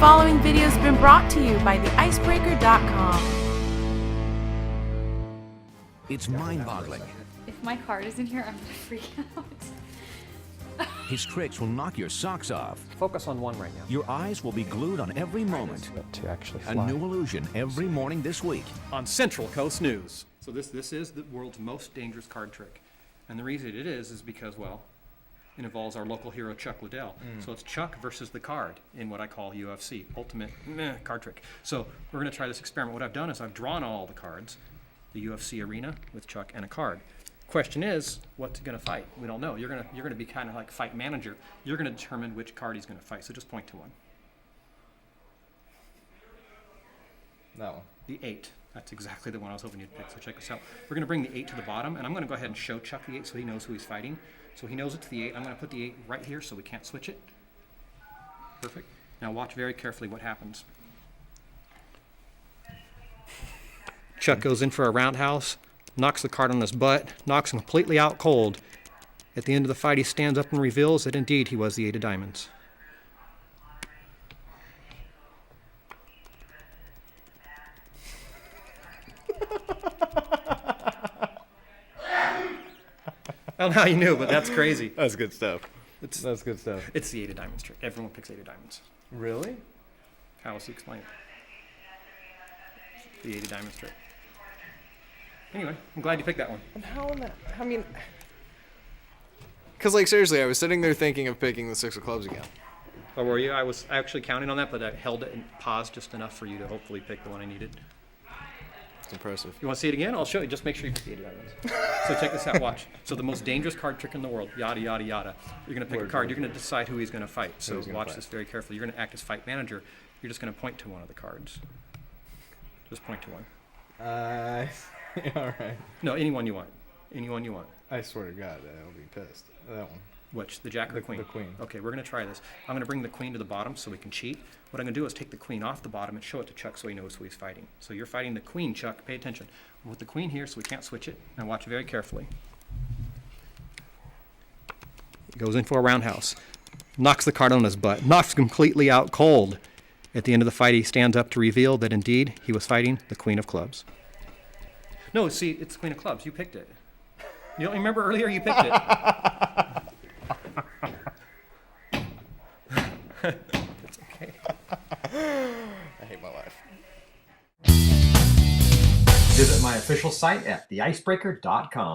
following video has been brought to you by theicebreaker.com. It's mind-boggling. If my card isn't here, I'm gonna freak out. His tricks will knock your socks off. Focus on one right now. Your eyes will be glued on every moment. To actually A fly. new illusion every morning this week. On Central Coast News. So this is the world's most dangerous card trick. And the reason it is because, well, it involves our local hero Chuck Liddell. So it's Chuck versus the card in what I call UFC, ultimate card trick. So we're gonna try this experiment. What I've done is I've drawn all the cards, the UFC arena with Chuck and a card. Question is, what's he gonna fight? We don't know. You're gonna be kind of like fight manager. You're gonna determine which card he's gonna fight. So just point to one. That one. The 8. That's exactly the one I was hoping you'd pick. So check this out. We're going to bring the 8 to the bottom, and I'm going to go ahead and show Chuck the 8 so he knows who he's fighting. So he knows it's the 8. I'm going to put the 8 right here so we can't switch it. Perfect. Now watch very carefully what happens. Chuck goes in for a roundhouse, knocks the card on his butt, knocks him completely out cold. At the end of the fight, he stands up and reveals that indeed he was the 8 of diamonds. I don't know how you knew, but that's crazy. That's good stuff. It's That's good stuff. the 8 of diamonds trick. Everyone picks 8 of diamonds. Really? How else do you explain it? The 8 of diamonds trick. Anyway, I'm glad you picked that one. And how in that? I mean, because like seriously, I was sitting there thinking of picking the 6 of clubs again. Or were you? I was actually counting on that, but I held it and paused just enough for you to hopefully pick the one I needed. It's impressive. You want to see it again? I'll show you. Just make sure you pick the 8 of diamonds. So check this out. Watch. So the most dangerous card trick in the world. Yada yada yada. You're gonna pick a card. You're gonna decide who he's gonna fight. So he's gonna watch fight. this very carefully. You're gonna act as fight manager. You're just gonna point to one of the cards. Just point to one. All right. No, anyone you want. Anyone you want. I swear to God, I'll be pissed. That one. Which? The jack or the queen? The queen. Okay, we're going to try this. I'm going to bring the queen to the bottom so we can cheat. What I'm going to do is take the queen off the bottom and show it to Chuck so he knows who he's fighting. So you're fighting the queen, Chuck. Pay attention. With the queen here so we can't switch it. Now watch very carefully. He goes in for a roundhouse. Knocks the card on his butt. Knocks completely out cold. At the end of the fight, he stands up to reveal that indeed he was fighting the queen of clubs. No, see, it's the queen of clubs. You picked it. You don't remember earlier you picked it. It's okay. I hate my life. Visit my official site at theicebreaker.com.